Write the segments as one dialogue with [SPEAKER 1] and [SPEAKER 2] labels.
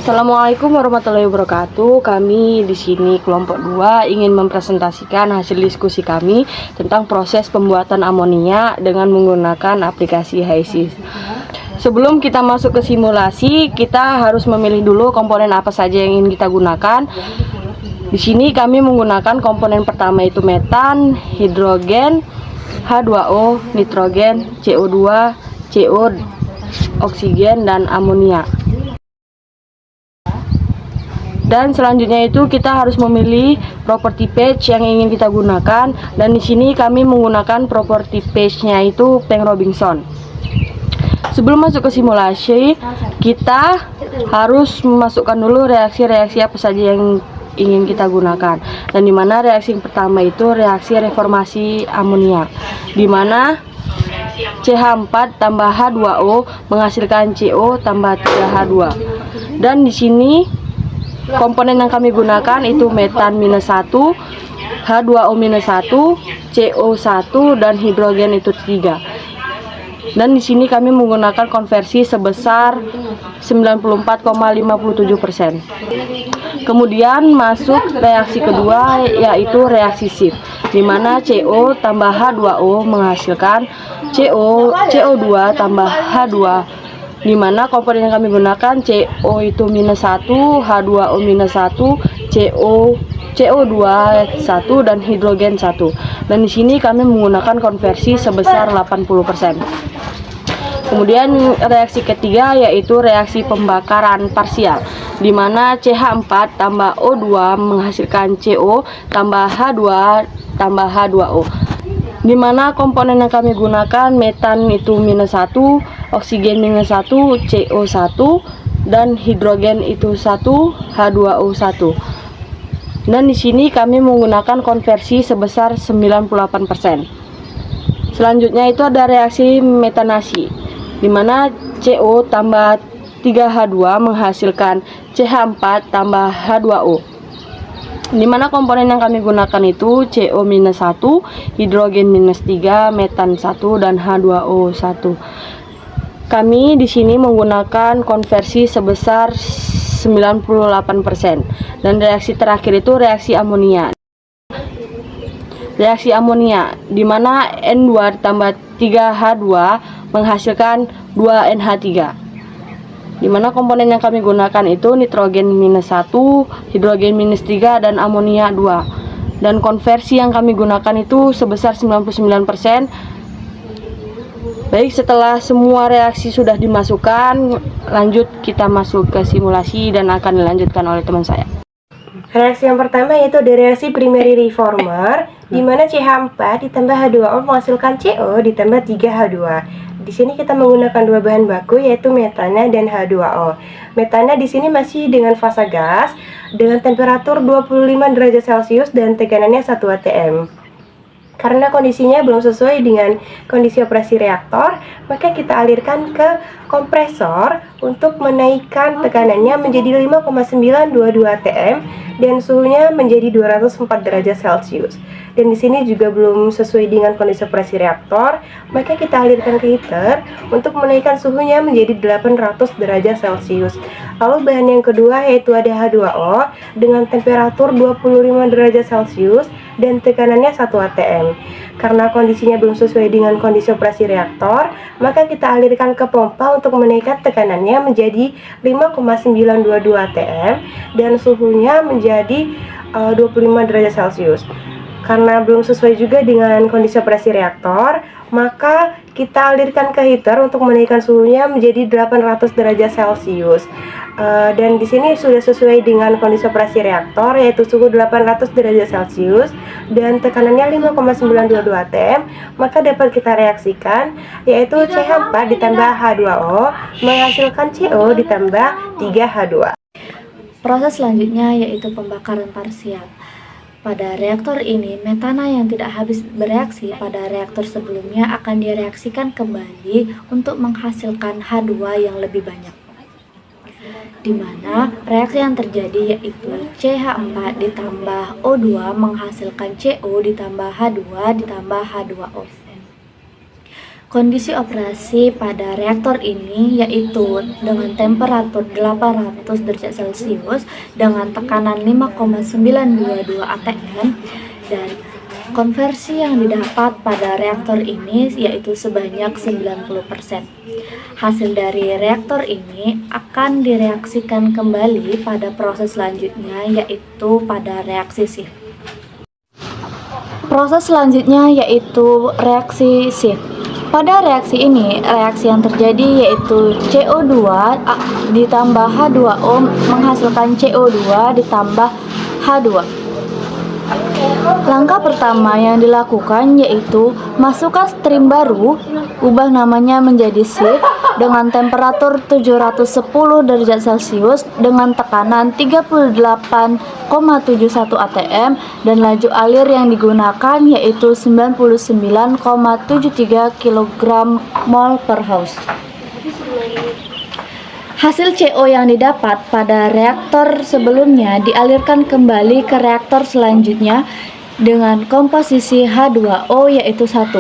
[SPEAKER 1] Assalamualaikum warahmatullahi wabarakatuh. Kami di sini kelompok 2 ingin mempresentasikan hasil diskusi kami tentang proses pembuatan amonia dengan menggunakan aplikasi HiSys. Sebelum kita masuk ke simulasi, kita harus memilih dulu komponen apa saja yang ingin kita gunakan. Di sini kami menggunakan komponen pertama itu metan, hidrogen, H2O, nitrogen, CO2, CO, oksigen, dan amonia. Dan selanjutnya itu kita harus memilih property page yang ingin kita gunakan, dan di sini kami menggunakan property page-nya itu Peng Robinson. Sebelum masuk ke simulasi, kita harus memasukkan dulu reaksi-reaksi apa saja yang ingin kita gunakan. Dan dimana reaksi yang pertama itu reaksi reformasi amonia, dimana CH4 tambah H2O menghasilkan CO tambah 3H2. Dan di sini komponen yang kami gunakan itu metan minus 1, H2O minus 1, CO1, dan hidrogen itu 3. Dan di sini kami menggunakan konversi sebesar 94,57%. Kemudian masuk reaksi kedua, yaitu reaksi Schiff, di mana CO tambah H2O menghasilkan CO2 tambah H2, di mana komponen yang kami gunakan CO itu minus 1, H2O minus 1, CO2 1, dan hidrogen 1. Dan di sini kami menggunakan konversi sebesar 80%. Kemudian reaksi ketiga yaitu reaksi pembakaran parsial, di mana CH4 tambah O2 menghasilkan CO tambah H2 tambah H2O. Di mana komponen yang kami gunakan metan itu minus 1, oksigen minus 1, CO1, dan hidrogen itu 1, H2O 1. Dan di sini kami menggunakan konversi sebesar 98%. Selanjutnya itu ada reaksi metanasi, di mana CO tambah 3H2 menghasilkan CH4 tambah H2O. Di mana komponen yang kami gunakan itu CO minus 1, hidrogen minus 3, metan 1, dan H2O 1. Kami di sini menggunakan konversi sebesar 98%. Dan reaksi terakhir itu reaksi amonia. Reaksi amonia, di mana N2 tambah 3H2 menghasilkan 2NH3. Di mana komponen yang kami gunakan itu nitrogen minus 1, hidrogen minus 3, dan amonia 2. Dan konversi yang kami gunakan itu sebesar 99%. Baik, setelah semua reaksi sudah dimasukkan, lanjut kita masuk ke simulasi dan akan dilanjutkan oleh teman saya.
[SPEAKER 2] Reaksi yang pertama yaitu ada reaksi primary reformer, di mana CH4 ditambah H2O menghasilkan CO ditambah 3H2. Di sini kita menggunakan dua bahan baku yaitu metana dan H2O. Metana di sini masih dengan fasa gas dengan temperatur 25 derajat Celcius dan teganannya 1 atm. Karena kondisinya belum sesuai dengan kondisi operasi reaktor, maka kita alirkan ke kompresor untuk menaikkan tekanannya menjadi 5,922 atm dan suhunya menjadi 204 derajat Celcius. Dan di sini juga belum sesuai dengan kondisi operasi reaktor, maka kita alirkan ke heater untuk menaikkan suhunya menjadi 800 derajat Celcius. Lalu bahan yang kedua yaitu ada H2O dengan temperatur 25 derajat Celcius dan tekanannya 1 atm. Karena kondisinya belum sesuai dengan kondisi operasi reaktor, maka kita alirkan ke pompa untuk menaikkan tekanannya menjadi 5,922 atm dan suhunya menjadi 25 derajat Celcius. Karena belum sesuai juga dengan kondisi operasi reaktor, maka kita alirkan ke heater untuk menaikkan suhunya menjadi 800 derajat Celcius. Dan di sini sudah sesuai dengan kondisi operasi reaktor yaitu suhu 800 derajat Celcius dan tekanannya 5,922 atm, maka dapat kita reaksikan yaitu CH4 ditambah H2O menghasilkan CO ditambah 3H2.
[SPEAKER 3] Proses selanjutnya yaitu pembakaran parsial. Pada reaktor ini, metana yang tidak habis bereaksi pada reaktor sebelumnya akan direaksikan kembali untuk menghasilkan H2 yang lebih banyak. Di mana reaksi yang terjadi yaitu CH4 ditambah O2 menghasilkan CO ditambah H2 ditambah H2O. Kondisi operasi pada reaktor ini yaitu dengan temperatur 800 derajat Celcius dengan tekanan 5,922 atm, dan konversi yang didapat pada reaktor ini yaitu sebanyak 90%. Hasil dari reaktor ini akan direaksikan kembali pada proses selanjutnya yaitu pada reaksi shift. Proses selanjutnya yaitu reaksi shift. Pada reaksi ini, reaksi yang terjadi yaitu CO2 ditambah H2O menghasilkan CO2 ditambah H2. Langkah pertama yang dilakukan yaitu masukkan stream baru, ubah namanya menjadi shift dengan temperatur 710 derajat Celcius dengan tekanan 38,71 atm dan laju alir yang digunakan yaitu 99,73 kg mol per house. Hasil CO yang didapat pada reaktor sebelumnya dialirkan kembali ke reaktor selanjutnya dengan komposisi H2O yaitu 1.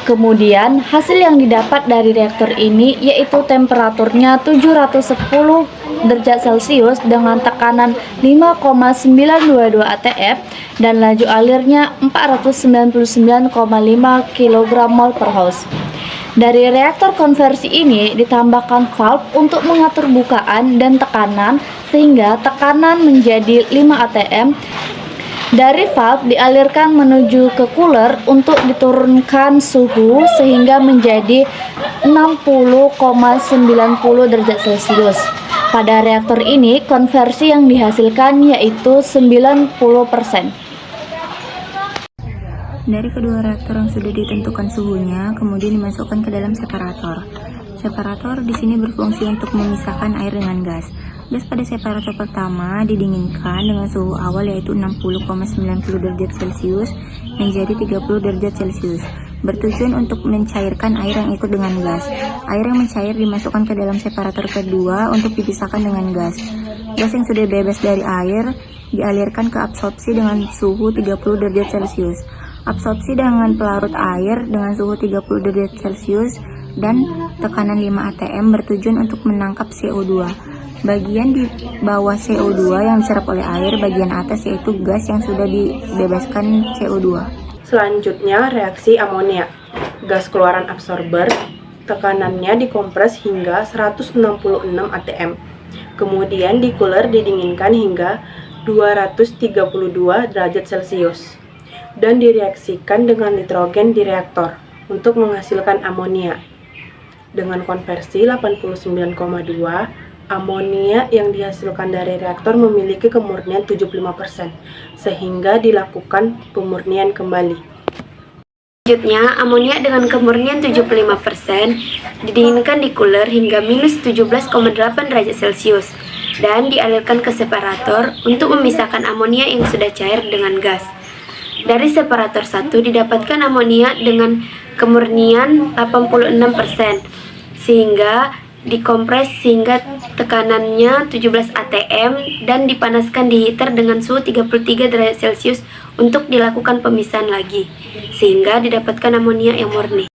[SPEAKER 3] Kemudian hasil yang didapat dari reaktor ini yaitu temperaturnya 710 derajat Celcius dengan tekanan 5,922 atm dan laju alirnya 499,5 kg mol per house. Dari reaktor konversi ini ditambahkan valve untuk mengatur bukaan dan tekanan sehingga tekanan menjadi 5 atm. Dari valve dialirkan menuju ke cooler untuk diturunkan suhu sehingga menjadi 60,90 derajat Celcius. Pada reaktor ini konversi yang dihasilkan yaitu 90%.
[SPEAKER 4] Dari kedua reaktor yang sudah ditentukan suhunya, kemudian dimasukkan ke dalam separator. Separator di sini berfungsi untuk memisahkan air dengan gas. Gas pada separator pertama didinginkan dengan suhu awal yaitu 60,90 derajat Celcius menjadi 30 derajat Celcius, bertujuan untuk mencairkan air yang ikut dengan gas. Air yang mencair dimasukkan ke dalam separator kedua untuk dipisahkan dengan gas. Gas yang sudah bebas dari air dialirkan ke absorpsi dengan suhu 30 derajat Celcius. Absorpsi dengan pelarut air dengan suhu 30 derajat Celcius dan tekanan 5 atm bertujuan untuk menangkap CO2. Bagian di bawah CO2 yang diserap oleh air, bagian atas yaitu gas yang sudah dibebaskan CO2.
[SPEAKER 2] Selanjutnya reaksi amonia. Gas keluaran absorber, tekanannya dikompres hingga 166 atm. Kemudian di cooler didinginkan hingga 232 derajat Celcius dan direaksikan dengan nitrogen di reaktor untuk menghasilkan amonia. Dengan konversi 89,2, amonia yang dihasilkan dari reaktor memiliki kemurnian 75%, sehingga dilakukan pemurnian kembali.
[SPEAKER 5] Selanjutnya, amonia dengan kemurnian 75% didinginkan di cooler hingga minus 17,8 derajat Celcius dan dialirkan ke separator untuk memisahkan amonia yang sudah cair dengan gas. Dari separator 1 didapatkan amonia dengan kemurnian 86%, sehingga dikompres sehingga tekanannya 17 atm dan dipanaskan di heater dengan suhu 33 derajat Celcius untuk dilakukan pemisahan lagi, sehingga didapatkan amonia yang murni.